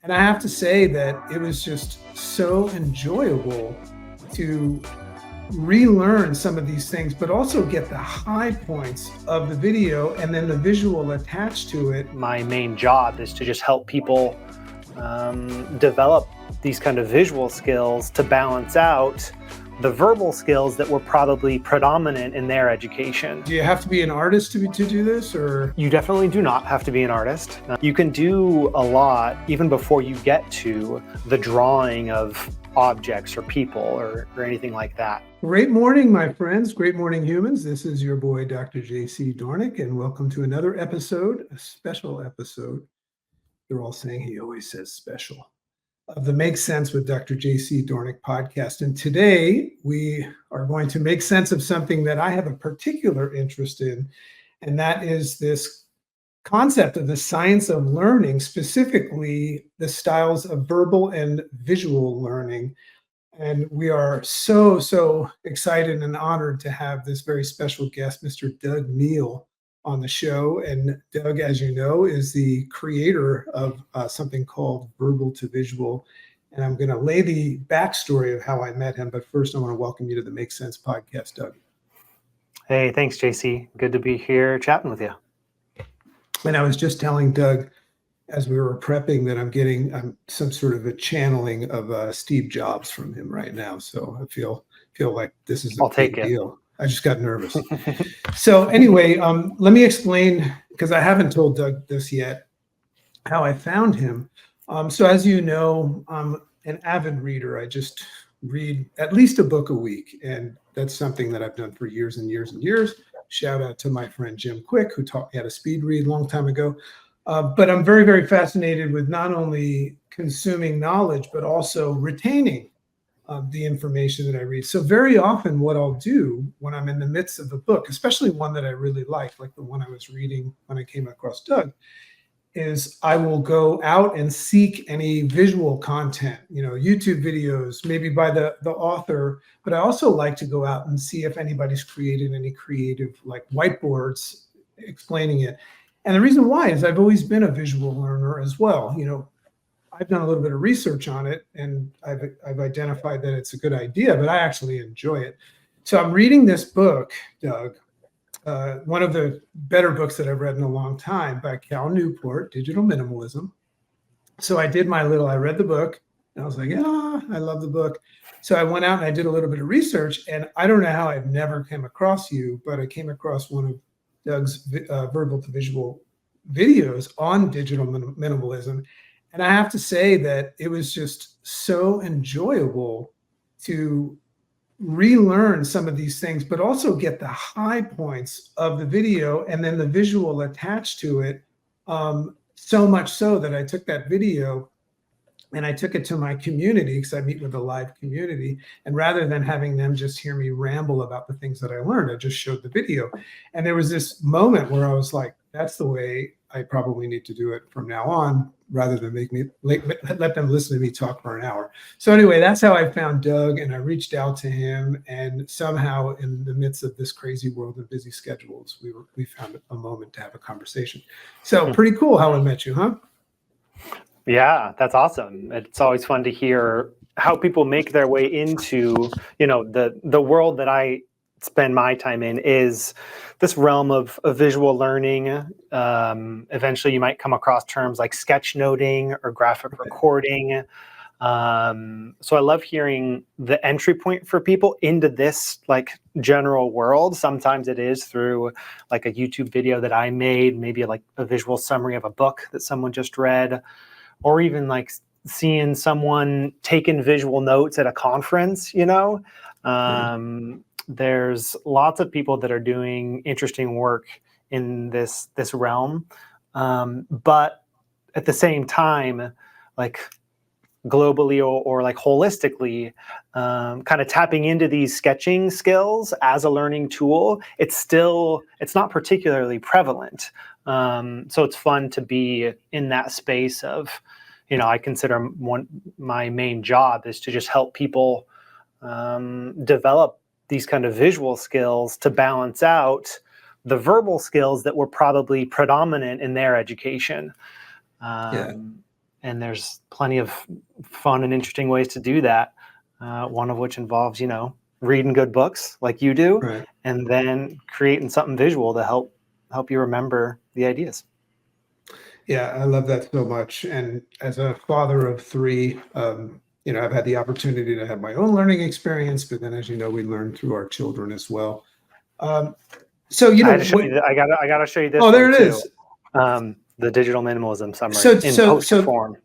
And I have to say that it was just so enjoyable to relearn some of these things, but also get the high points of the video and then the visual attached to it. My main job is to just help people develop these kind of visual skills to balance out the verbal skills that were probably predominant in their education. Do you have to be an artist to do this, or? You definitely do not have to be an artist. You can do a lot even before you get to the drawing of objects or people or anything like that. Great morning, my friends. Great morning, humans. This is your boy, Dr. J.C. Doornick, and welcome to another episode, a special episode. They're all saying he always says special, of the Make Sense with Dr. J.C. Doornick podcast. And today we are going to make sense of something that I have a particular interest in, and that is this concept of the science of learning, specifically the styles of verbal and visual learning. And we are so excited and honored to have this very special guest, Mr. Doug Neill, on the show. And Doug, as you know, is the creator of something called Verbal to Visual. And I'm going to lay the backstory of how I met him. But first, I want to welcome you to the Make Sense podcast, Doug. Hey, thanks, JC. Good to be here chatting with you. And I was just telling Doug, as we were prepping, that I'm getting some sort of a channeling of Steve Jobs from him right now. So I feel like this is a big deal. I just got nervous. So anyway, let me explain, because I haven't told Doug this yet, how I found him. So as you know, I'm an avid reader. I just read at least a book a week. And that's something that I've done for years and years and years. Shout out to my friend Jim Quick, who taught me how to speed read a long time ago. But I'm very fascinated with not only consuming knowledge, but also retaining the information that I read. So very often what I'll do when I'm in the midst of a book, especially one that I really like the one I was reading when I came across Doug, is I will go out and seek any visual content, YouTube videos, maybe by the author, but I also like to go out and see if anybody's created any creative whiteboards explaining it. And the reason why is I've always been a visual learner as well. I've done a little bit of research on it, and I've identified that it's a good idea, but I actually enjoy it. So I'm reading this book, Doug, one of the better books that I've read in a long time, by Cal Newport, Digital Minimalism. So I read the book, and I was like, I love the book. So I went out and I did a little bit of research, and I don't know how I've never come across you, but I came across one of Doug's verbal to visual videos on digital minimalism. And I have to say that it was just so enjoyable to relearn some of these things, but also get the high points of the video and then the visual attached to it. So much so that I took that video and I took it to my community, because I meet with a live community. And rather than having them just hear me ramble about the things that I learned, I just showed the video. And there was this moment where I was like, that's the way I probably need to do it from now on, rather than let them listen to me talk for an hour. So anyway, that's how I found Doug, and I reached out to him, and somehow in the midst of this crazy world of busy schedules, we found a moment to have a conversation. So pretty cool how I met you, huh? Yeah, that's awesome. It's always fun to hear how people make their way into, the world that I spend my time in is this realm of visual learning. Eventually you might come across terms like sketchnoting or graphic recording. So I love hearing the entry point for people into this general world. Sometimes it is through a YouTube video that I made, maybe a visual summary of a book that someone just read, or even seeing someone taking visual notes at a conference, There's lots of people that are doing interesting work in this realm. But at the same time, globally or holistically, kind of tapping into these sketching skills as a learning tool, it's not particularly prevalent. So it's fun to be in that space of, I consider my main job is to just help people develop these kind of visual skills to balance out the verbal skills that were probably predominant in their education. And there's plenty of fun and interesting ways to do that. One of which involves, reading good books like you do, Right. and then creating something visual to help you remember the ideas. Yeah, I love that so much. And as a father of three, I've had the opportunity to have my own learning experience, but then, as you know, we learn through our children as well. So, I had to show you I gotta show you this. Oh, there one it too. is. The digital minimalism summary in poster form.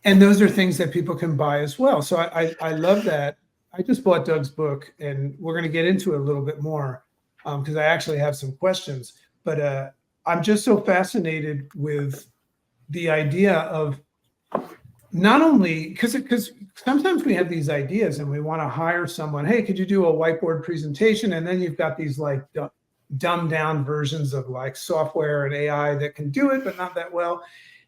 And those are things that people can buy as well. So I love that. I just bought Doug's book, and we're going to get into it a little bit more because I actually have some questions. But I'm just so fascinated with the idea of not only because sometimes we have these ideas and we want to hire someone. Hey, could you do a whiteboard presentation? And then you've got these like dumbed down versions of like software and AI that can do it, but not that well.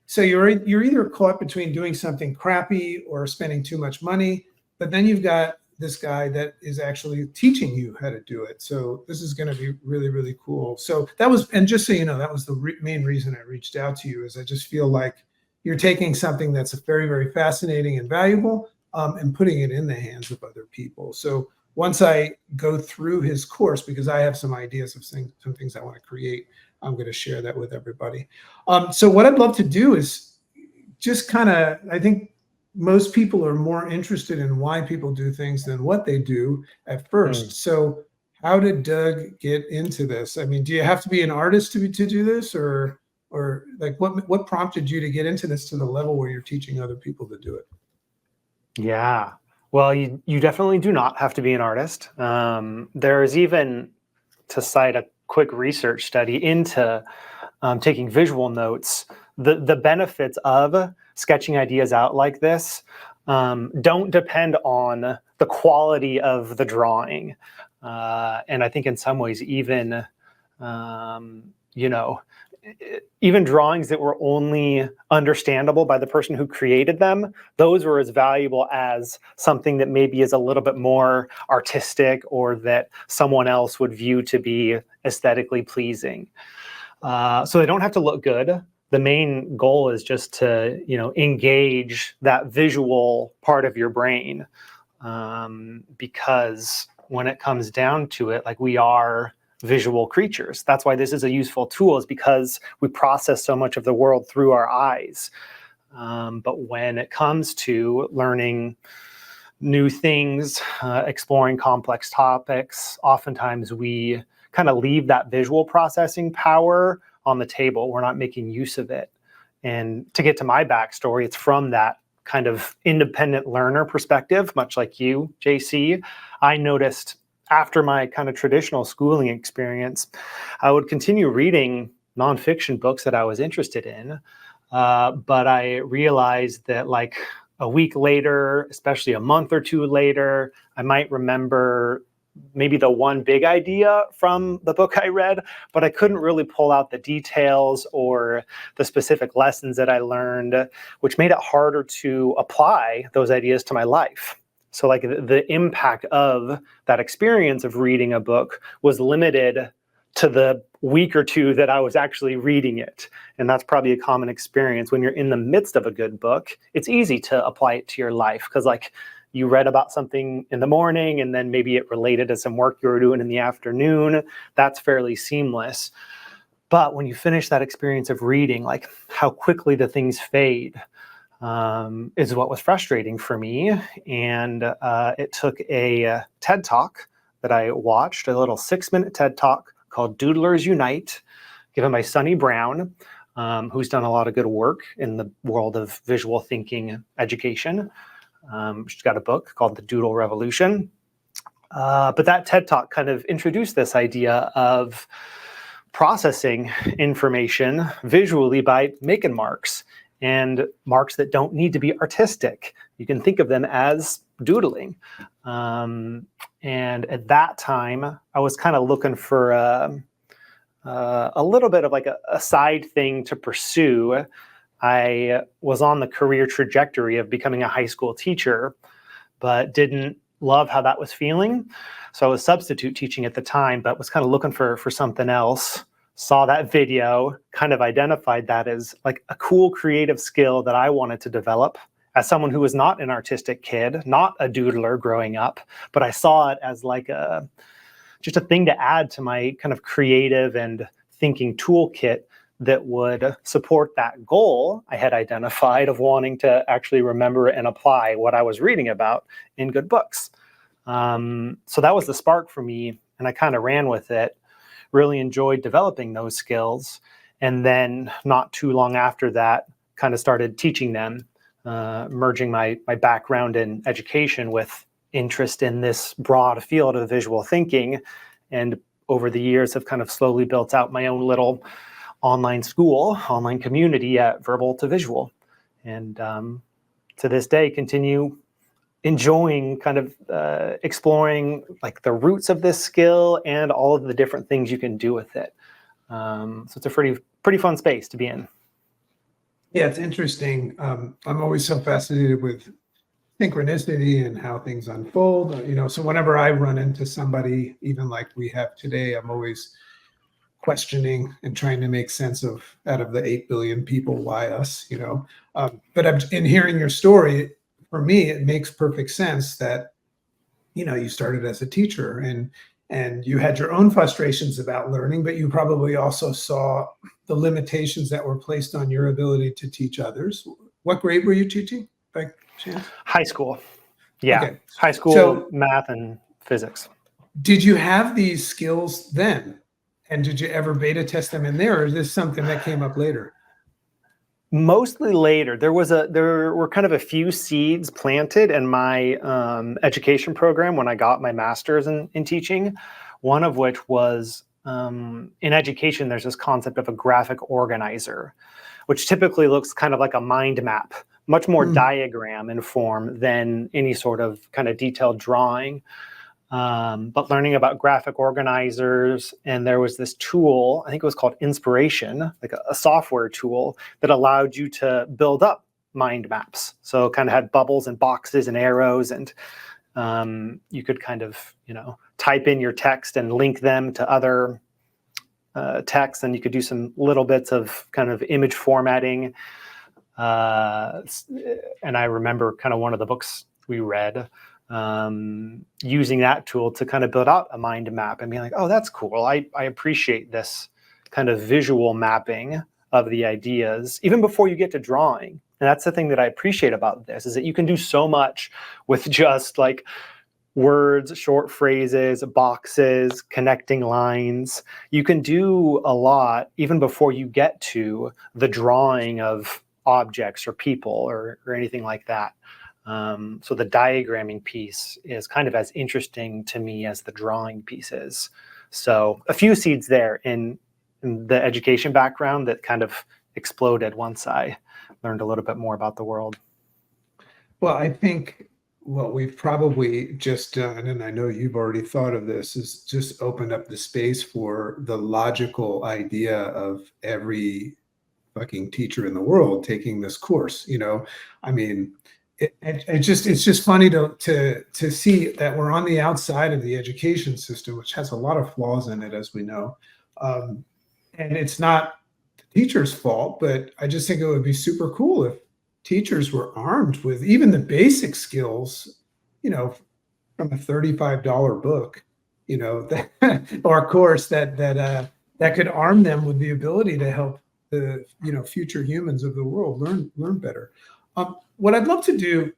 So you're either caught between doing something crappy or spending too much money, but then you've got this guy that is actually teaching you how to do it. So this is going to be really, really cool. So that was, and just so you know, that was the main reason I reached out to you, is I just feel like you're taking something that's very, very fascinating and valuable and putting it in the hands of other people. So once I go through his course, because I have some ideas of some things I want to create, I'm going to share that with everybody. So what I'd love to do is just kind of, I think most people are more interested in why people do things than what they do at first. So how did Doug get into this? I mean, do you have to be an artist to do this, or like what prompted you to get into this to the level where you're teaching other people to do it? Yeah. Well, you definitely do not have to be an artist. There is even, to cite a quick research study into taking visual notes, the benefits of sketching ideas out like this don't depend on the quality of the drawing. And I think in some ways, even, even drawings that were only understandable by the person who created them, those were as valuable as something that maybe is a little bit more artistic or that someone else would view to be aesthetically pleasing. So they don't have to look good. The main goal is just to, engage that visual part of your brain. Because when it comes down to it, like, we are visual creatures. That's why this is a useful tool, is because we process so much of the world through our eyes. But when it comes to learning new things, exploring complex topics, oftentimes we kind of leave that visual processing power on the table. We're not making use of it. And to get to my backstory, it's from that kind of independent learner perspective, much like you, JC. I noticed after my kind of traditional schooling experience, I would continue reading nonfiction books that I was interested in. But I realized that, like, a week later, especially a month or two later, I might remember maybe the one big idea from the book I read, but I couldn't really pull out the details or the specific lessons that I learned, which made it harder to apply those ideas to my life. So, like, the impact of that experience of reading a book was limited to the week or two that I was actually reading it. And that's probably a common experience when you're in the midst of a good book. It's easy to apply it to your life because, like, you read about something in the morning and then maybe it related to some work you were doing in the afternoon. That's fairly seamless. But when you finish that experience of reading, like, how quickly the things fade is what was frustrating for me. And it took a TED Talk that I watched, a little 6-minute TED Talk called Doodlers Unite, given by Sunny Brown, who's done a lot of good work in the world of visual thinking education. She's got a book called The Doodle Revolution. But that TED Talk kind of introduced this idea of processing information visually by making marks, and marks that don't need to be artistic. You can think of them as doodling. And at that time, I was kind of looking for a little bit of like a side thing to pursue. I was on the career trajectory of becoming a high school teacher, but didn't love how that was feeling. So I was substitute teaching at the time, but was kind of looking for something else. saw that video, kind of identified that as like a cool creative skill that I wanted to develop as someone who was not an artistic kid, not a doodler growing up, but I saw it as like just a thing to add to my kind of creative and thinking toolkit that would support that goal I had identified of wanting to actually remember and apply what I was reading about in good books. So that was the spark for me, and I kind of ran with it, really enjoyed developing those skills. And then not too long after that, kind of started teaching them, merging my background in education with interest in this broad field of visual thinking. And over the years have kind of slowly built out my own little online school, online community at Verbal to Visual. And to this day, continue enjoying kind of exploring like the roots of this skill and all of the different things you can do with it. So it's a pretty fun space to be in. Yeah, it's interesting. I'm always so fascinated with synchronicity and how things unfold. So whenever I run into somebody, even like we have today, I'm always questioning and trying to make sense of, out of the 8 billion people, why us, but in hearing your story, for me, it makes perfect sense that, you started as a teacher and you had your own frustrations about learning, but you probably also saw the limitations that were placed on your ability to teach others. What grade were you teaching by chance? High school. Yeah. Okay. High school, so, math and physics. Did you have these skills then? And did you ever beta test them in there, or is this something that came up later? Mostly later. There were kind of a few seeds planted in my education program when I got my master's in teaching. One of which was in education, there's this concept of a graphic organizer, which typically looks kind of like a mind map, much more diagram in form than any sort of kind of detailed drawing. But learning about graphic organizers, and there was this tool, I think it was called Inspiration, like a software tool that allowed you to build up mind maps. So it kind of had bubbles and boxes and arrows, and you could kind of, type in your text and link them to other texts, and you could do some little bits of kind of image formatting. And I remember kind of one of the books we read, using that tool to kind of build out a mind map and being like, oh, that's cool. I appreciate this kind of visual mapping of the ideas, even before you get to drawing. And that's the thing that I appreciate about this, is that you can do so much with just like words, short phrases, boxes, connecting lines. You can do a lot even before you get to the drawing of objects or people or anything like that. So the diagramming piece is kind of as interesting to me as the drawing piece is. So a few seeds there in the education background that kind of exploded once I learned a little bit more about the world. Well, I think what we've probably just done, and I know you've already thought of this, is just opened up the space for the logical idea of every fucking teacher in the world taking this course. I mean, it's just funny to see that we're on the outside of the education system, which has a lot of flaws in it, as we know. And it's not the teacher's fault, but I just think it would be super cool if teachers were armed with even the basic skills, from a $35 book, or course that could arm them with the ability to help the future humans of the world learn better. What I'd love to do,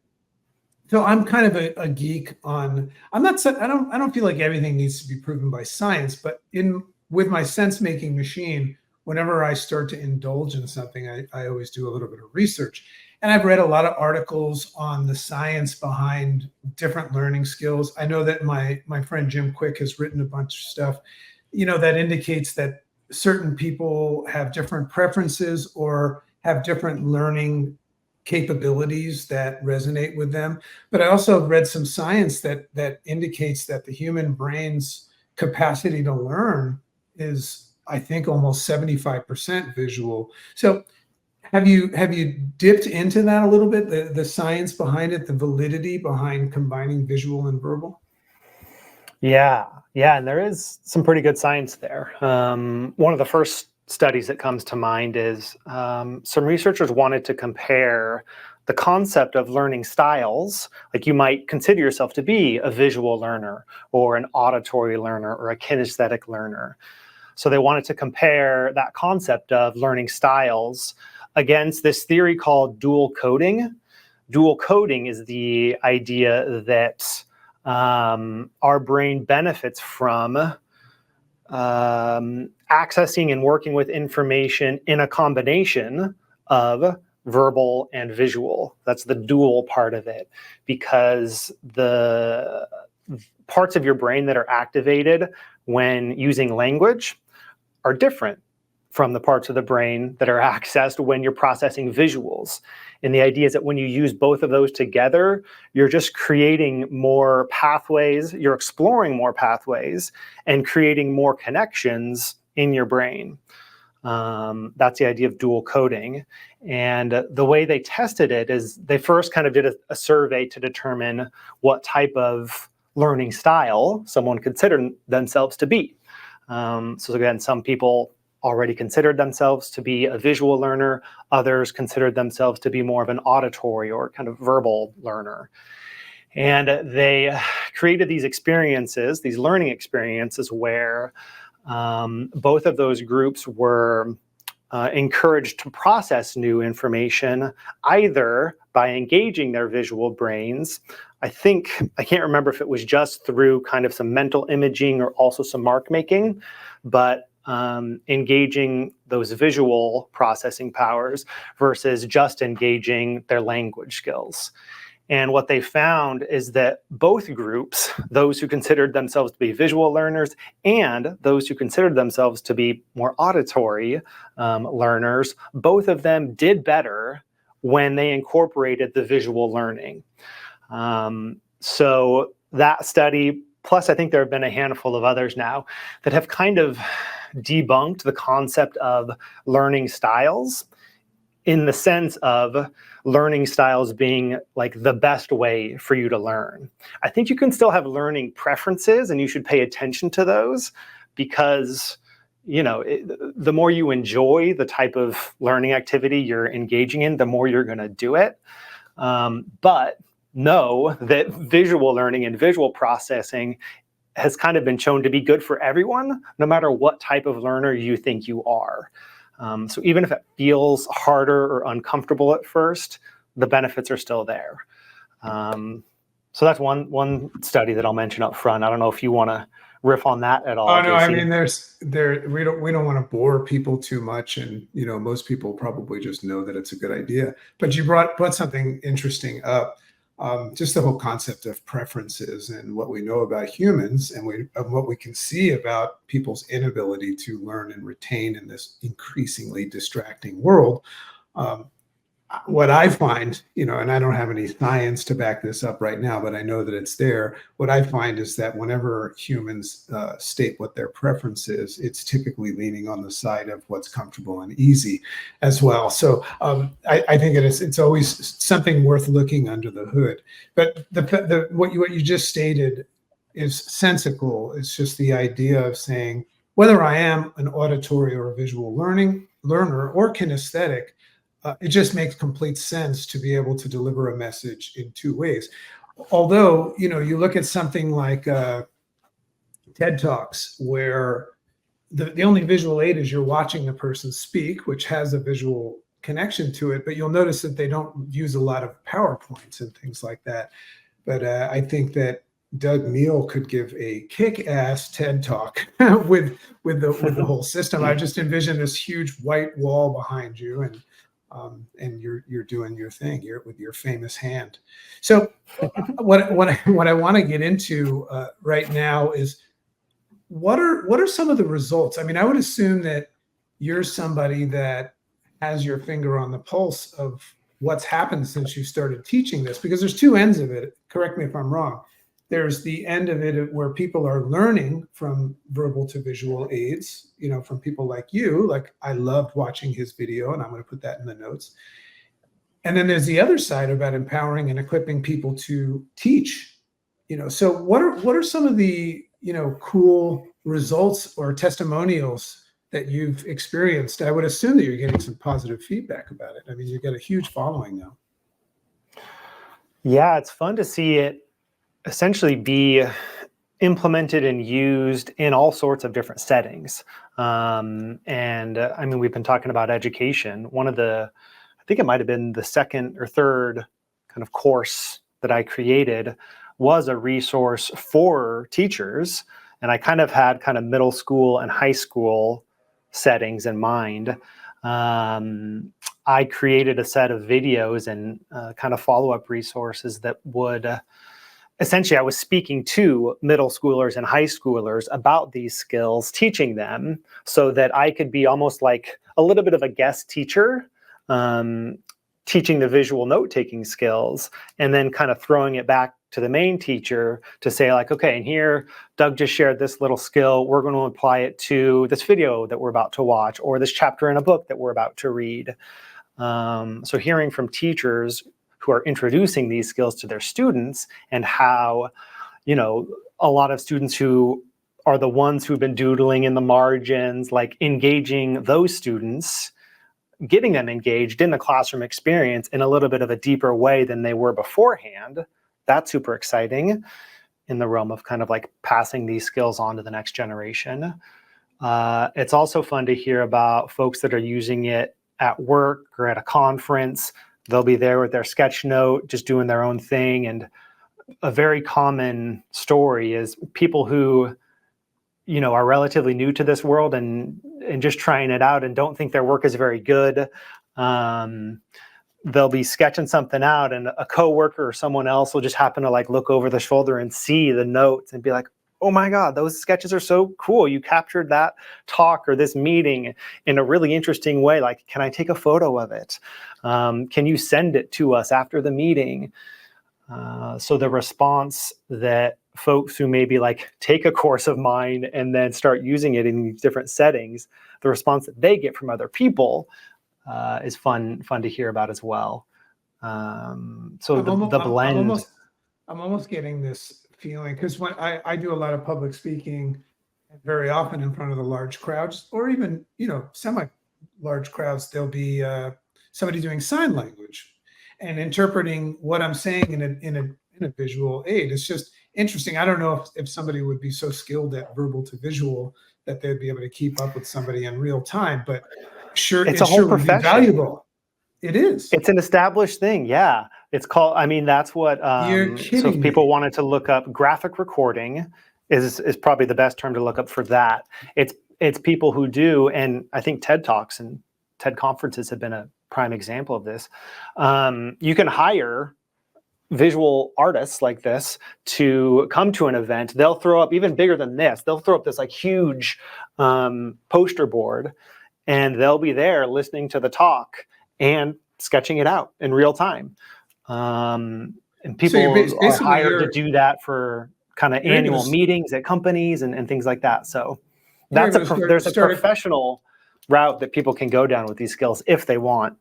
so I'm kind of a geek on, I don't feel like everything needs to be proven by science, but with my sense making machine, whenever I start to indulge in something, I always do a little bit of research. And I've read a lot of articles on the science behind different learning skills. I know that my friend Jim Quick has written a bunch of stuff, that indicates that certain people have different preferences or have different learning capabilities that resonate with them. But I also read some science that indicates that the human brain's capacity to learn is, I think, almost 75% visual. So have you dipped into that a little bit, the science behind it, the validity behind combining visual and verbal? Yeah, Yeah, and there is some pretty good science there. One of the first studies that comes to mind is some researchers wanted to compare the concept of learning styles, like you might consider yourself to be a visual learner or an auditory learner or a kinesthetic learner. So they wanted to compare that concept of learning styles against this theory called dual coding. Dual coding is the idea that our brain benefits from accessing and working with information in a combination of verbal and visual. That's the dual part of it, because the parts of your brain that are activated when using language are different from the parts of the brain that are accessed when you're processing visuals. And the idea is that when you use both of those together, you're just creating more pathways, you're exploring more pathways and creating more connections in your brain. That's the idea of dual coding. And the way they tested it is they first kind of did a survey to determine what type of learning style someone considered themselves to be. So again, some people already considered themselves to be a visual learner. Others considered themselves to be more of an auditory or kind of verbal learner. And they created these experiences, these learning experiences where both of those groups were encouraged to process new information either by engaging their visual brains. I can't remember if it was just through kind of some mental imaging or also some mark making, but engaging those visual processing powers versus just engaging their language skills. And what they found is that both groups, those who considered themselves to be visual learners and those who considered themselves to be more auditory learners, both of them did better when they incorporated the visual learning. So that study, plus I think there have been a handful of others now that have kind of debunked the concept of learning styles in the sense of learning styles being like the best way for you to learn. I think you can still have learning preferences and you should pay attention to those because, the more you enjoy the type of learning activity you're engaging in, the more you're going to do it. But know that visual learning and visual processing has kind of been shown to be good for everyone, no matter what type of learner you think you are. So even if it feels harder or uncomfortable at first, the benefits are still there. So that's one study that I'll mention up front. I don't know if you want to riff on that at all. Oh no, JC. I mean, we don't want to bore people too much, and most people probably just know that it's a good idea. But you brought something interesting up. Just the whole concept of preferences and what we know about humans and what we can see about people's inability to learn and retain in this increasingly distracting world. What I find, and I don't have any science to back this up right now, but I know that it's there. What I find is that whenever humans state what their preference is, it's typically leaning on the side of what's comfortable and easy as well. So I think it's always something worth looking under the hood. But what you just stated is sensical. It's just the idea of saying whether I am an auditory or a visual learner or kinesthetic, it just makes complete sense to be able to deliver a message in two ways. Although, you look at something like TED Talks, where the only visual aid is you're watching the person speak, which has a visual connection to it, but you'll notice that they don't use a lot of PowerPoints and things like that. But I think that Neill could give a kick-ass TED Talk with the whole system. I just envision this huge white wall behind you, and you're doing your thing. You're with your famous hand. So what I want to get into right now is what are some of the results? I mean, I would assume that you're somebody that has your finger on the pulse of what's happened since you started teaching this, because there's two ends of it. Correct me if I'm wrong. There's the end of it where people are learning from verbal to visual aids, from people like you. Like, I loved watching his video, and I'm going to put that in the notes. And then there's the other side about empowering and equipping people to teach. So what are some of the cool results or testimonials that you've experienced, I would assume that you're getting some positive feedback about it. I mean, you've got a huge following now. Yeah, it's fun to see it essentially be implemented and used in all sorts of different settings. I mean, we've been talking about education. I think it might have been the second or third kind of course that I created was a resource for teachers. And I kind of had kind of middle school and high school settings in mind. I created a set of videos and kind of follow-up resources that would essentially, I was speaking to middle schoolers and high schoolers about these skills, teaching them so that I could be almost like a little bit of a guest teacher, teaching the visual note-taking skills, and then kind of throwing it back to the main teacher to say like, okay, and here, Doug just shared this little skill. We're going to apply it to this video that we're about to watch or this chapter in a book that we're about to read. So hearing from teachers who are introducing these skills to their students and how, a lot of students who are the ones who've been doodling in the margins, like engaging those students, getting them engaged in the classroom experience in a little bit of a deeper way than they were beforehand. That's super exciting in the realm of kind of like passing these skills on to the next generation. It's also fun to hear about folks that are using it at work or at a conference. They'll be there with their sketch note, just doing their own thing. And a very common story is people who, are relatively new to this world and just trying it out and don't think their work is very good. They'll be sketching something out and a coworker or someone else will just happen to like look over the shoulder and see the notes and be like, oh my God, those sketches are so cool. You captured that talk or this meeting in a really interesting way. Like, can I take a photo of it? Can you send it to us after the meeting? So the response that folks who maybe like take a course of mine and then start using it in these different settings, the response that they get from other people is fun to hear about as well. So the blend. I'm almost getting this feeling because when I do a lot of public speaking, very often in front of the large crowds, or even semi-large crowds, there'll be somebody doing sign language and interpreting what I'm saying in a visual aid. It's just interesting. I don't know if somebody would be so skilled at verbal to visual that they'd be able to keep up with somebody in real time, but it's a whole profession. Valuable. It is. It's an established thing. Yeah. It's called, that's what, You're kidding so if people me. wanted to look up graphic recording is probably the best term to look up for that. It's people who do, and I think TED Talks and TED conferences have been a prime example of this. You can hire visual artists like this to come to an event. They'll throw up even bigger than this. They'll throw up this like huge poster board, and they'll be there listening to the talk and sketching it out in real time. And people are hired to do that for kind of annual meetings at companies and things like that. So there's a professional route that people can go down with these skills if they want.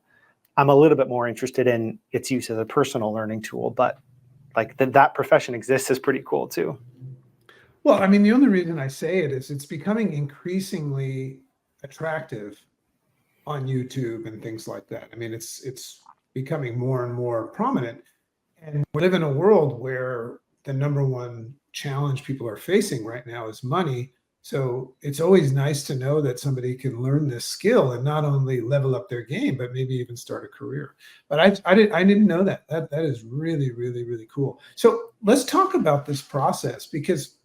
I'm a little bit more interested in its use as a personal learning tool, but like that profession exists is pretty cool too. Well, the only reason I say it is it's becoming increasingly attractive on YouTube and things like that. It's becoming more and more prominent. And we live in a world where the number one challenge people are facing right now is money. So it's always nice to know that somebody can learn this skill and not only level up their game, but maybe even start a career. But I didn't know that. That is really, really, really cool. So let's talk about this process, because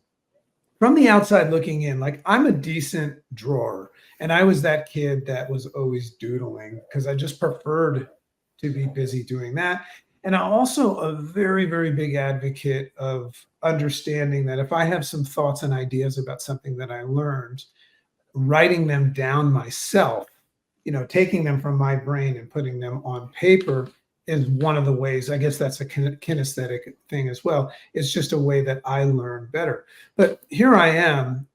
from the outside looking in, like, I'm a decent drawer, and I was that kid that was always doodling because I just preferred to be busy doing that. And I'm also a very, very big advocate of understanding that if I have some thoughts and ideas about something that I learned, writing them down myself, taking them from my brain and putting them on paper is one of the ways. I guess that's a kinesthetic thing as well. It's just a way that I learn better. But here I am.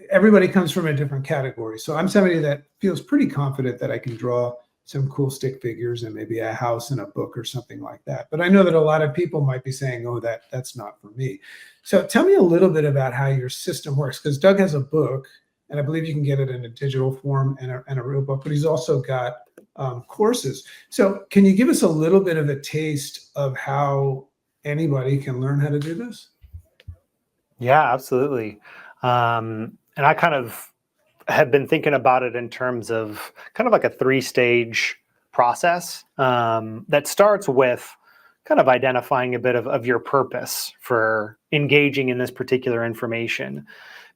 Everybody comes from a different category. So I'm somebody that feels pretty confident that I can draw some cool stick figures and maybe a house and a book or something like that. But I know that a lot of people might be saying, oh, that's not for me. So tell me a little bit about how your system works, because Doug has a book, and I believe you can get it in a digital form and a real book, but he's also got courses. So can you give us a little bit of a taste of how anybody can learn how to do this? Yeah, absolutely. And I kind of have been thinking about it in terms of kind of like a 3-stage process that starts with kind of identifying a bit of your purpose for engaging in this particular information.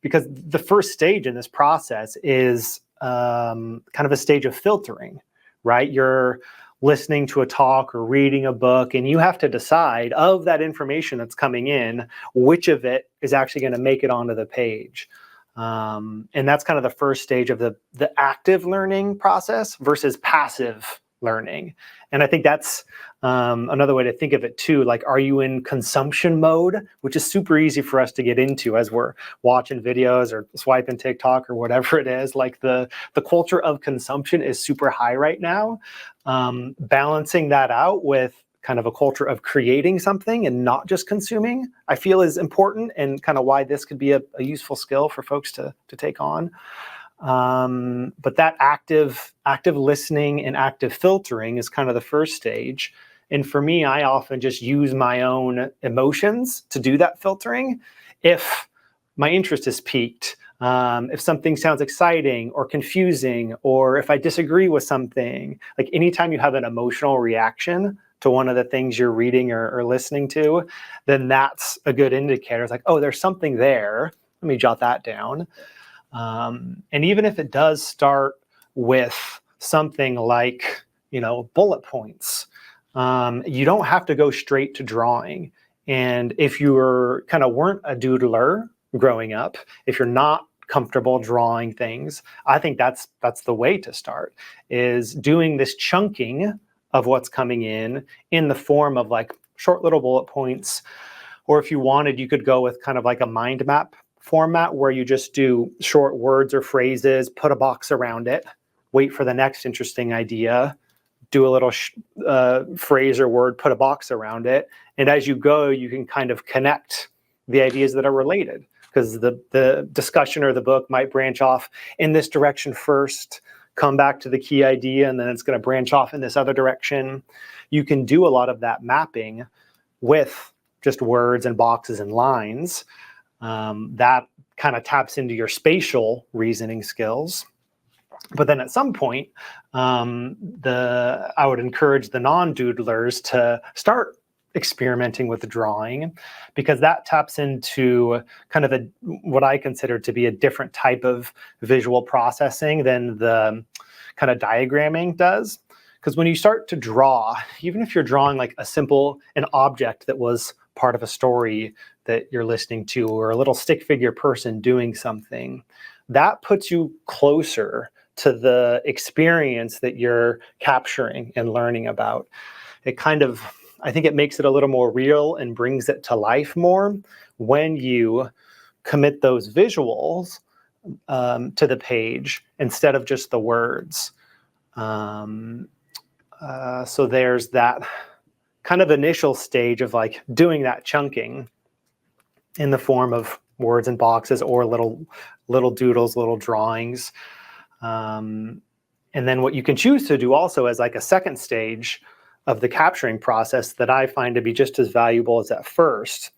Because the first stage in this process is kind of a stage of filtering, right? You're listening to a talk or reading a book, and you have to decide of that information that's coming in, which of it is actually going to make it onto the page. And that's kind of the first stage of the active learning process versus passive learning. And I think that's another way to think of it too. Like, are you in consumption mode, which is super easy for us to get into as we're watching videos or swiping TikTok or whatever it is. Like the culture of consumption is super high right now. Balancing that out with kind of a culture of creating something and not just consuming, I feel is important, and kind of why this could be a useful skill for folks to take on. But that active listening and active filtering is kind of the first stage. And for me, I often just use my own emotions to do that filtering. If my interest is piqued, if something sounds exciting or confusing, or if I disagree with something, like anytime you have an emotional reaction to one of the things you're reading or listening to, then that's a good indicator. It's like, oh, there's something there. Let me jot that down. And even if it does start with something like, bullet points, you don't have to go straight to drawing. And if you weren't a doodler growing up, if you're not comfortable drawing things, I think that's the way to start, is doing this chunking of what's coming in the form of like short little bullet points. Or if you wanted, you could go with kind of like a mind map format where you just do short words or phrases, put a box around it, wait for the next interesting idea, do a little phrase or word, put a box around it. And as you go, you can kind of connect the ideas that are related, because the discussion or the book might branch off in this direction first, come back to the key idea, and then it's going to branch off in this other direction. You can do a lot of that mapping with just words and boxes and lines. That kind of taps into your spatial reasoning skills. But then at some point, I would encourage the non-doodlers to start experimenting with drawing, because that taps into kind of what I consider to be a different type of visual processing than the kind of diagramming does. Because when you start to draw, even if you're drawing like an object that was part of a story that you're listening to, or a little stick figure person doing something, that puts you closer to the experience that you're capturing and learning about. I think it makes it a little more real and brings it to life more when you commit those visuals to the page instead of just the words. So there's that kind of initial stage of like doing that chunking in the form of words and boxes or little doodles, little drawings. And then what you can choose to do also as like a second stage of the capturing process that I find to be just as valuable as at first.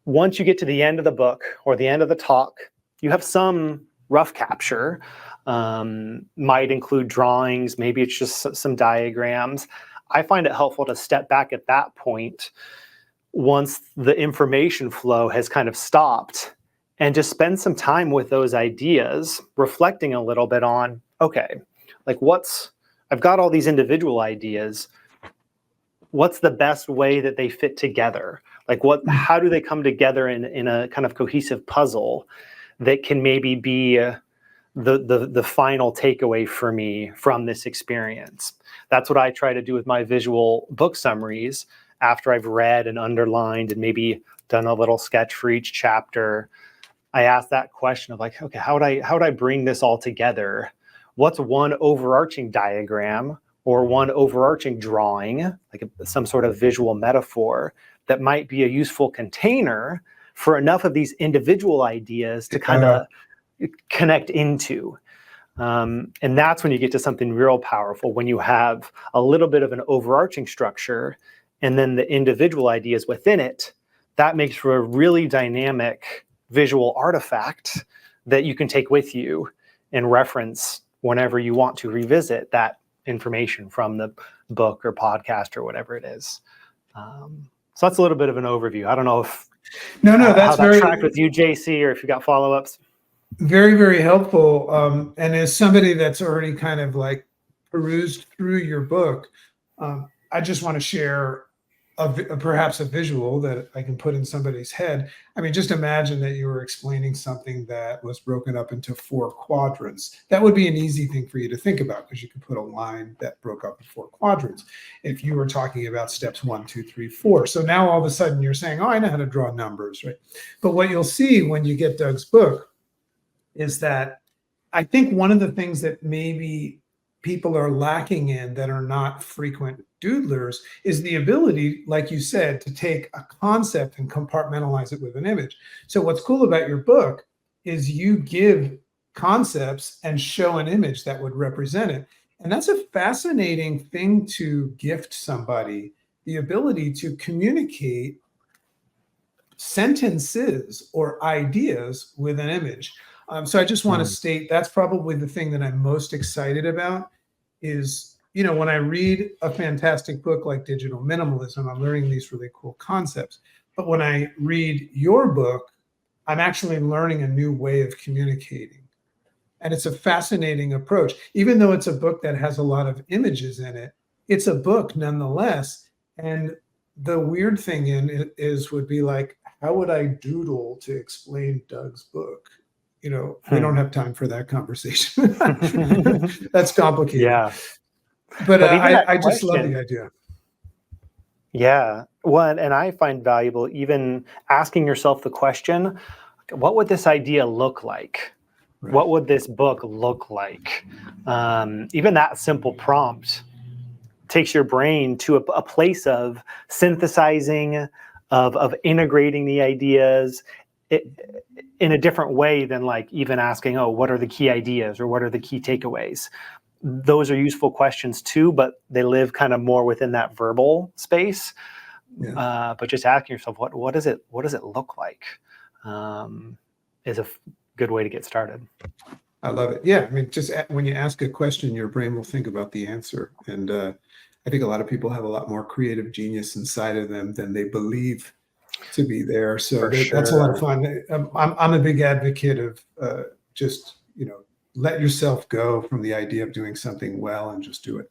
Once you get to the end of the book or the end of the talk, you have some rough capture. Might include drawings, maybe it's just some diagrams. I find it helpful to step back at that point once the information flow has kind of stopped, and just spend some time with those ideas, reflecting a little bit on, okay, like I've got all these individual ideas. What's the best way that they fit together? Like how do they come together in a kind of cohesive puzzle that can maybe be the final takeaway for me from this experience? That's what I try to do with my visual book summaries after I've read and underlined and maybe done a little sketch for each chapter. I ask that question of like, okay, how would I bring this all together? what's one overarching diagram or one overarching drawing, like some sort of visual metaphor that might be a useful container for enough of these individual ideas to kind of connect into. And that's when you get to something real powerful, when you have a little bit of an overarching structure and then the individual ideas within it. That makes for a really dynamic visual artifact that you can take with you and reference whenever you want to revisit that information from the book or podcast or whatever it is. So that's a little bit of an overview. I don't know if that's how that tracked with you, JC, or if you got follow-ups. Very, very helpful. And as somebody that's already kind of like perused through your book, I just want to share perhaps a visual that I can put in somebody's head. I mean, just imagine that you were explaining something that was broken up into 4 quadrants. That would be an easy thing for you to think about, because you could put a line that broke up in 4 quadrants. If you were talking about steps 1, 2, 3, 4. So now all of a sudden you're saying, oh, I know how to draw numbers, right? But what you'll see when you get Doug's book is that I think one of the things that maybe people are lacking in, that are not frequent doodlers, is the ability, like you said, to take a concept and compartmentalize it with an image. So what's cool about your book is you give concepts and show an image that would represent it. And that's a fascinating thing to gift somebody, the ability to communicate sentences or ideas with an image. So I just want to state that's probably the thing that I'm most excited about is, when I read a fantastic book like Digital Minimalism, I'm learning these really cool concepts. But when I read your book, I'm actually learning a new way of communicating. And it's a fascinating approach. Even though it's a book that has a lot of images in it, it's a book nonetheless. And the weird thing would be like, how would I doodle to explain Doug's book? We don't have time for that conversation. That's complicated. Yeah. But I just love the idea. Yeah. One, and I find valuable even asking yourself the question, what would this idea look like? Right. What would this book look like? Even that simple prompt takes your brain to a place of synthesizing, of integrating the ideas in a different way than like even asking, oh, what are the key ideas or what are the key takeaways? Those are useful questions too, but they live kind of more within that verbal space. Yeah. But just asking yourself, what does it look like, is a good way to get started. I love it. Yeah, I mean, just when you ask a question, your brain will think about the answer, and I think a lot of people have a lot more creative genius inside of them than they believe to be there. So that's a lot of fun. I'm a big advocate of just let yourself go from the idea of doing something well and just do it.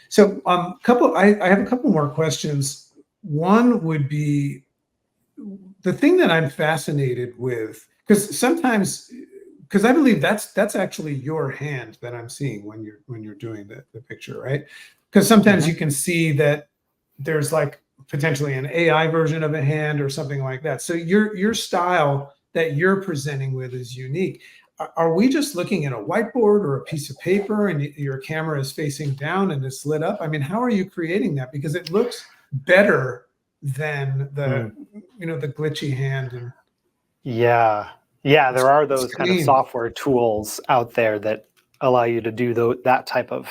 So I have a couple more questions. One would be the thing that I'm fascinated with, because I believe that's actually your hand that I'm seeing when you're doing the picture, right? Because sometimes you can see that there's like potentially an AI version of a hand or something like that. So your style that you're presenting with is unique. Are we just looking at a whiteboard or a piece of paper and your camera is facing down and it's lit up? I mean, how are you creating that? Because it looks better than the glitchy hand. And yeah, there are those kind of software tools out there that allow you to do that type of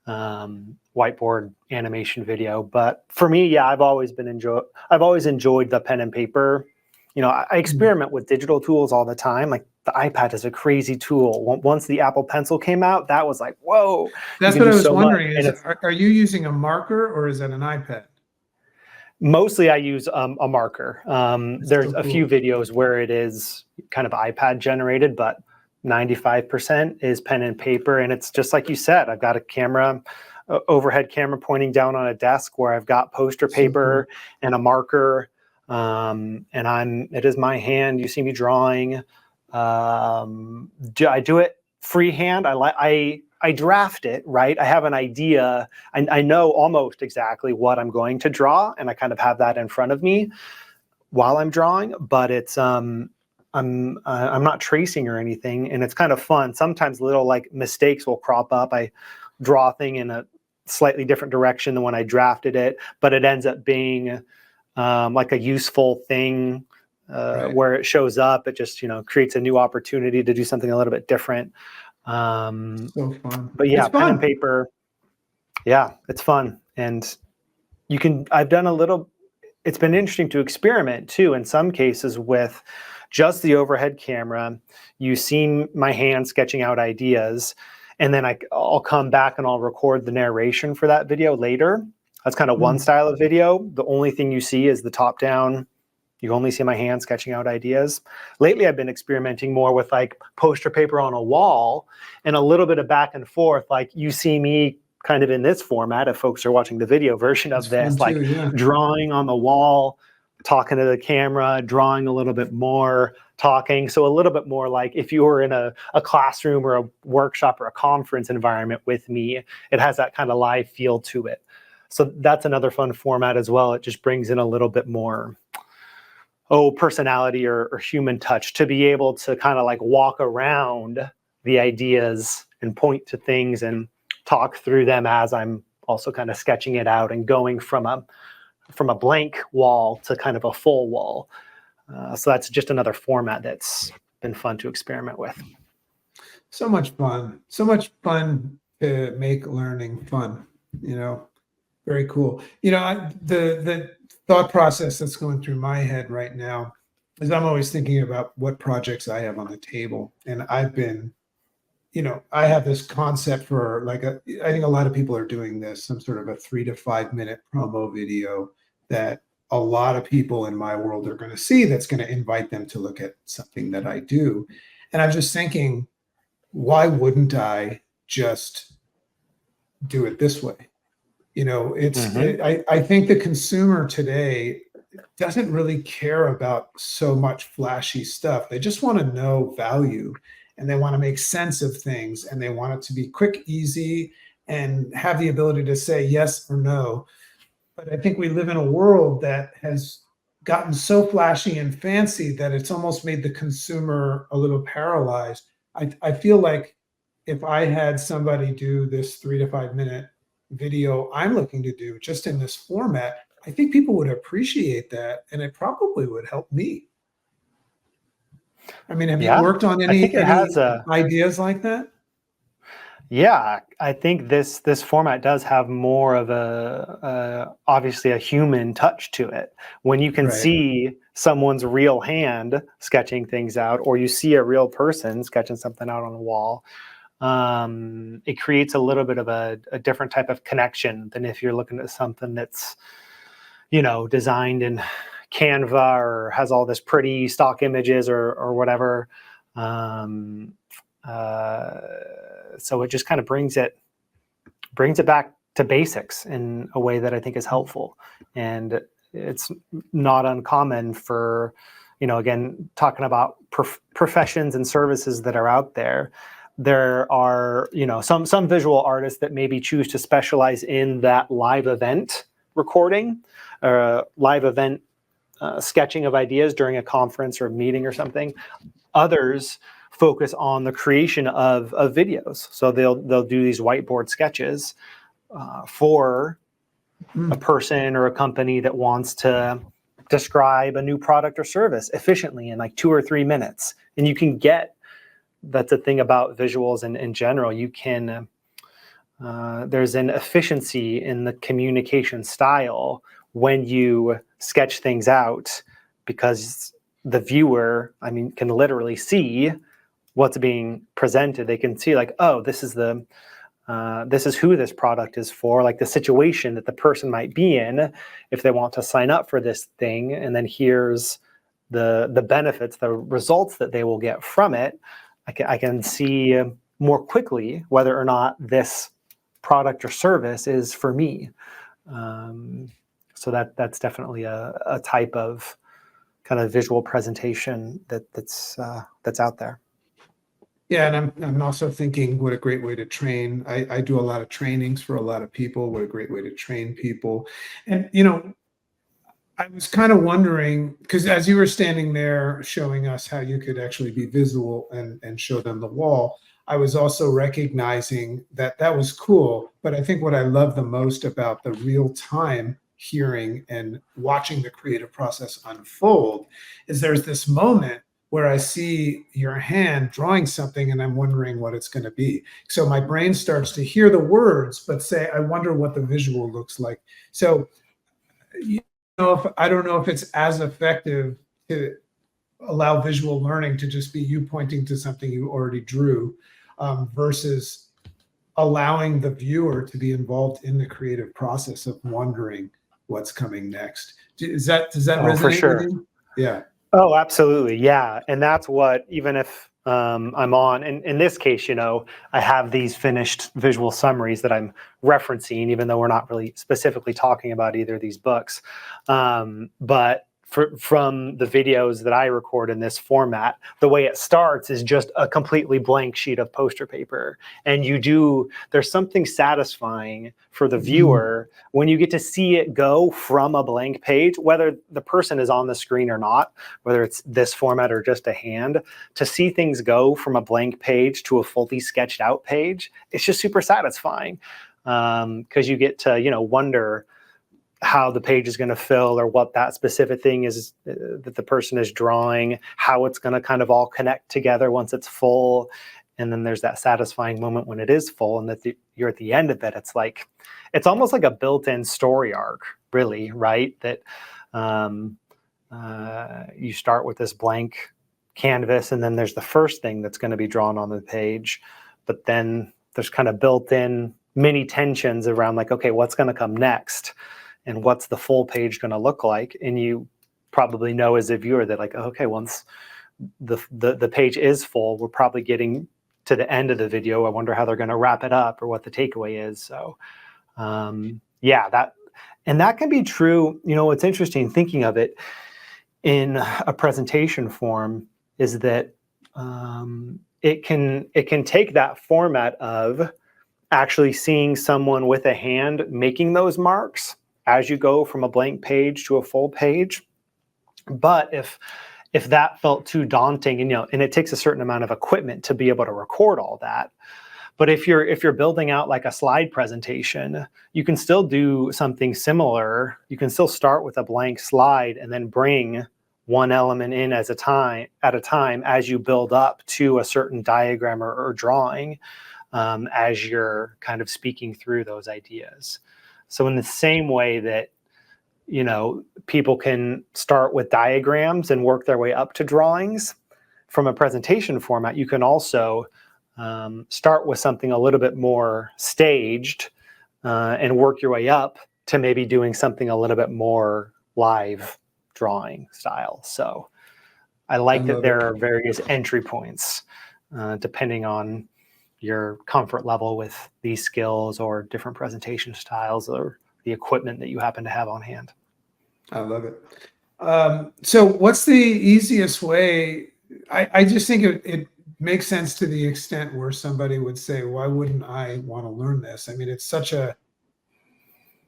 whiteboard animation video. But for me, I've always enjoyed the pen and paper. I experiment with digital tools all the time. Like the iPad is a crazy tool. Once the Apple Pencil came out, that was like, whoa. That's what I was wondering. Are you using a marker or is that an iPad? Mostly I use a marker. There's a few videos where it is kind of iPad generated, but 95% is pen and paper. And it's just like you said, I've got a overhead camera pointing down on a desk where I've got poster paper and a marker. And it is my hand. You see me drawing. I do it freehand. I draft it, right? I have an idea. I know almost exactly what I'm going to draw, and I kind of have that in front of me while I'm drawing. But it's I'm not tracing or anything, and it's kind of fun. Sometimes little like mistakes will crop up. I draw a thing in a slightly different direction than when I drafted it, but it ends up being like a useful thing where it shows up. It just creates a new opportunity to do something a little bit different. So fun. But yeah, pen and paper. Yeah, it's fun, and I've done a little. It's been interesting to experiment too, in some cases with just the overhead camera. You see my hand sketching out ideas, and then I'll come back and I'll record the narration for that video later. That's kind of one style of video. The only thing you see is the top down. You only see my hand sketching out ideas. Lately, I've been experimenting more with like poster paper on a wall and a little bit of back and forth. Like you see me kind of in this format, if folks are watching the video version of this, like drawing on the wall, talking to the camera, drawing a little bit more, talking. So a little bit more like if you were in a classroom or a workshop or a conference environment with me, it has that kind of live feel to it. So that's another fun format as well. It just brings in a little bit more personality or human touch to be able to kind of like walk around the ideas and point to things and talk through them as I'm also kind of sketching it out and going from a blank wall to kind of a full wall. So that's just another format that's been fun to experiment with. So much fun to make learning fun, very cool. The thought process that's going through my head right now is I'm always thinking about what projects I have on the table. And I've been, I have this concept for I think a lot of people are doing this, some sort of a 3 to 5 minute promo video that a lot of people in my world are going to see, that's going to invite them to look at something that I do. And I'm just thinking, why wouldn't I just do it this way? I think the consumer today doesn't really care about so much flashy stuff. They just want to know value, and they want to make sense of things, and they want it to be quick, easy, and have the ability to say yes or no. But I think we live in a world that has gotten so flashy and fancy that it's almost made the consumer a little paralyzed. I feel like if I had somebody do this 3 to 5 minute video I'm looking to do just in this format, I think people would appreciate that, and it probably would help me. I mean, have you worked on any ideas like that? Yeah, I think this format does have more of obviously a human touch to it. When you can see someone's real hand sketching things out, or you see a real person sketching something out on a wall, it creates a little bit of a different type of connection than if you're looking at something that's, designed in Canva or has all this pretty stock images or whatever. So it just kind of brings it back to basics in a way that I think is helpful. And it's not uncommon for, again, talking about professions and services that are out there. There are, some visual artists that maybe choose to specialize in that live event recording or live event sketching of ideas during a conference or a meeting or something. Others focus on the creation of videos. So they'll do these whiteboard sketches for a person or a company that wants to describe a new product or service efficiently in like 2 or 3 minutes. And you can that's the thing about visuals in general. You can, there's an efficiency in the communication style when you sketch things out, because the viewer, can literally see what's being presented. They can see like, oh, this is who this product is for, like the situation that the person might be in if they want to sign up for this thing. And then here's the benefits, the results that they will get from it. I can see more quickly whether or not this product or service is for me. So that's definitely a type of kind of visual presentation that's out there. Yeah, and I'm also thinking, what a great way to train. I do a lot of trainings for a lot of people. What a great way to train people. And I was kind of wondering, because as you were standing there showing us how you could actually be visual and show them the wall, I was also recognizing that that was cool. But I think what I love the most about the real time hearing and watching the creative process unfold is there's this moment where I see your hand drawing something and I'm wondering what it's going to be. So my brain starts to hear the words, but say, I wonder what the visual looks like. So I don't know if it's as effective to allow visual learning to just be you pointing to something you already drew, versus allowing the viewer to be involved in the creative process of wondering what's coming next. Does that resonate for sure. with you? Yeah. Oh, absolutely. Yeah. And that's what, even if I'm on, and in this case, I have these finished visual summaries that I'm referencing, even though we're not really specifically talking about either of these books. But from the videos that I record in this format, the way it starts is just a completely blank sheet of poster paper. And there's something satisfying for the viewer when you get to see it go from a blank page, whether the person is on the screen or not, whether it's this format or just a hand, to see things go from a blank page to a fully sketched out page. It's just super satisfying, because you get to, wonder how the page is going to fill, or what that specific thing is that the person is drawing, how it's going to kind of all connect together once it's full. And then there's that satisfying moment when it is full and that you're at the end of it. It's almost like a built-in story arc, really, right? That you start with this blank canvas, and then there's the first thing that's going to be drawn on the page. But then there's kind of built-in mini tensions around, like, okay, what's going to come next? And what's the full page going to look like? And you probably know as a viewer that, like, okay, once the page is full, we're probably getting to the end of the video. I wonder how they're going to wrap it up, or what the takeaway is. So that can be true. What's interesting thinking of it in a presentation form is that it can take that format of actually seeing someone with a hand making those marks as you go from a blank page to a full page. But if that felt too daunting, and it takes a certain amount of equipment to be able to record all that. But if you're building out like a slide presentation, you can still do something similar. You can still start with a blank slide and then bring one element in at a time as you build up to a certain diagram or drawing, as you're kind of speaking through those ideas. So in the same way that, people can start with diagrams and work their way up to drawings from a presentation format, you can also start with something a little bit more staged, and work your way up to maybe doing something a little bit more live drawing style. So I like that there are various entry points, depending on your comfort level with these skills or different presentation styles or the equipment that you happen to have on hand. I love it. So what's the easiest way? I just think it makes sense to the extent where somebody would say, why wouldn't I want to learn this? I mean, it's such a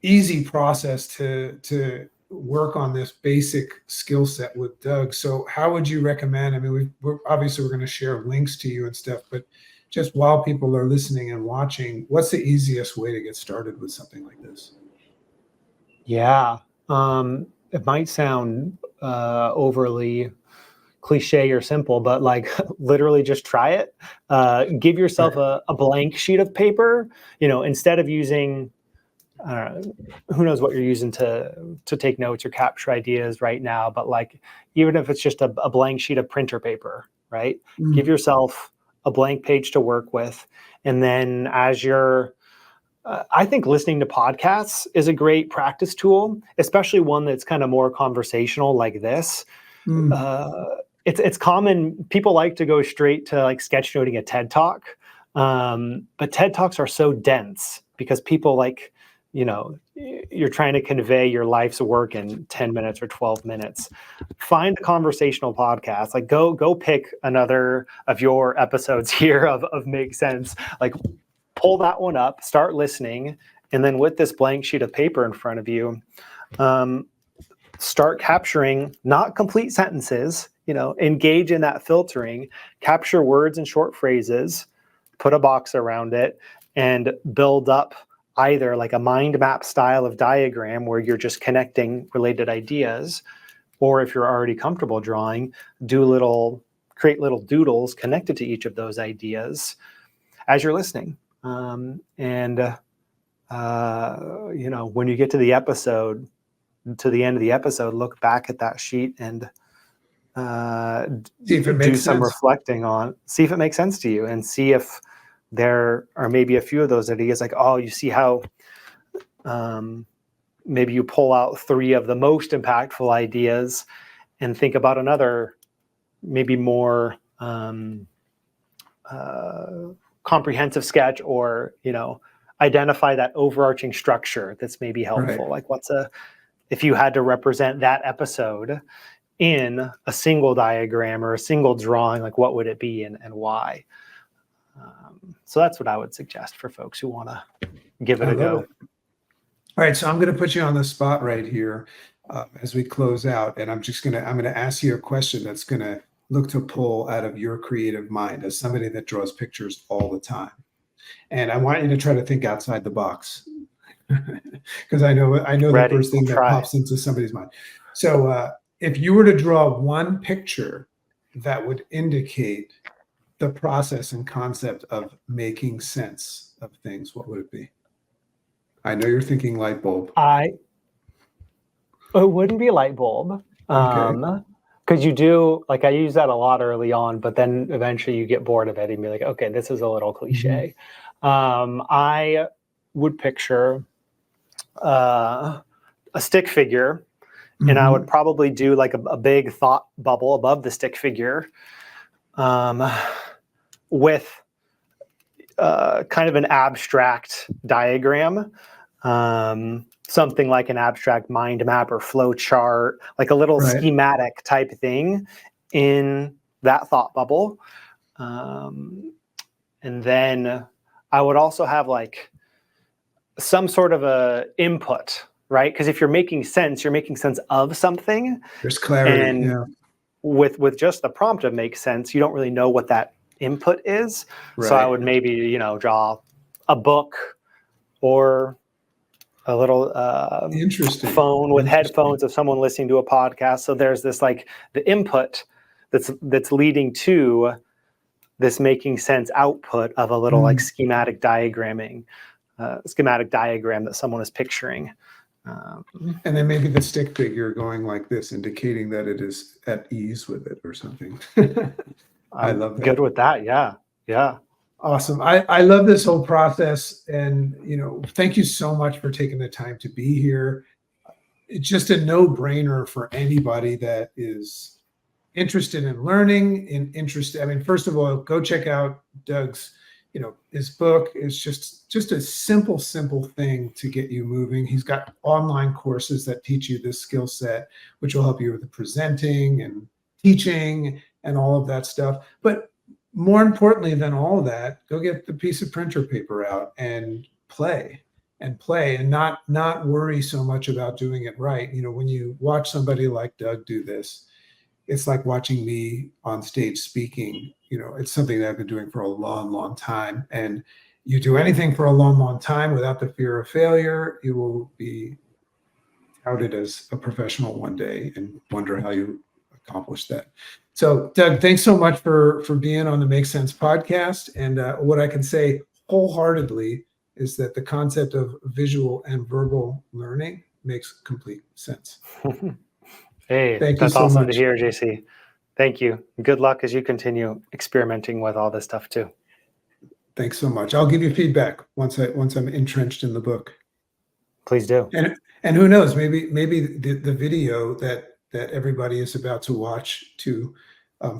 easy process to work on this basic skill set with Doug. So how would you recommend? I mean, we're going to share links to you and stuff, but just while people are listening and watching, what's the easiest way to get started with something like this? Yeah. It might sound overly cliche or simple, but like literally just try it. Give yourself a blank sheet of paper, instead of using, who knows what you're using to take notes or capture ideas right now, but like, even if it's just a blank sheet of printer paper, right? Give yourself a blank page to work with. And then as you're, I think listening to podcasts is a great practice tool, especially one that's kind of more conversational like this. It's common. People like to go straight to like sketchnoting a TED Talk. But TED Talks are so dense because people like, you're trying to convey your life's work in 10 minutes or 12 minutes. Find a conversational podcast. Like go pick another of your episodes here of Make Sense. Like pull that one up, start listening. And then with this blank sheet of paper in front of you, start capturing not complete sentences, engage in that filtering, capture words and short phrases, put a box around it, and build up either like a mind map style of diagram where you're just connecting related ideas, or if you're already comfortable drawing, create little doodles connected to each of those ideas as you're listening. When you get to the episode, to the end of the episode, look back at that sheet and see if it makes do some sense. reflecting on, see if it makes sense to you, and see if there are maybe a few of those ideas, like, oh, you see how maybe you pull out 3 of the most impactful ideas and think about another, maybe more comprehensive sketch, or, identify that overarching structure that's maybe helpful. Right. Like if you had to represent that episode in a single diagram or a single drawing, like what would it be and why? So that's what I would suggest for folks who want to give it a go. All right, so I'm going to put you on the spot right here as we close out, and I'm going to ask you a question that's going to look to pull out of your creative mind as somebody that draws pictures all the time. And I want you to try to think outside the box, because I know the first thing that pops into somebody's mind. So if you were to draw one picture that would indicate the process and concept of making sense of things, what would it be? I know you're thinking light bulb. It wouldn't be light bulb. Okay. Because you do, like, I use that a lot early on, but then eventually you get bored of it and be like, okay, this is a little cliche. I would picture a stick figure, and I would probably do like a big thought bubble above the stick figure with kind of an abstract diagram, something like an abstract mind map or flow chart, like a little schematic type thing in that thought bubble. And then I would also have like some sort of a input, right? Because if you're making sense of something. There's clarity. And with just the prompt of make sense, you don't really know what that input is. Right. So I would maybe, draw a book or a little phone with headphones of someone listening to a podcast. So there's this like the input that's leading to this making sense output of a little like schematic diagram that someone is picturing. And then maybe the stick figure going like this, indicating that it is at ease with it or something. I love that. Good with that. Yeah. Awesome. I love this whole process, and thank you so much for taking the time to be here. It's just a no-brainer for anybody that is interested in learning, first of all, go check out Doug's, his book is just a simple thing to get you moving. He's got online courses that teach you this skill set, which will help you with the presenting and teaching and all of that stuff. But more importantly than all of that, go get the piece of printer paper out and play and not worry so much about doing it right. When you watch somebody like Doug do this, it's like watching me on stage speaking. It's something that I've been doing for a long time. And you do anything for a long time without the fear of failure, you will be touted as a professional one day and wonder how you accomplished that. So, Doug, thanks so much for being on the Make Sense podcast. And what I can say wholeheartedly is that the concept of visual and verbal learning makes complete sense. Hey, that's awesome to hear, JC. Thank you. Good luck as you continue experimenting with all this stuff too. Thanks so much. I'll give you feedback once I'm entrenched in the book. Please do. And who knows, maybe the video that everybody is about to watch to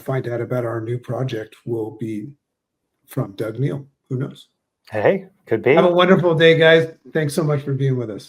find out about our new project will be from Doug Neill. Who knows? Hey, could be. Have a wonderful day, guys. Thanks so much for being with us.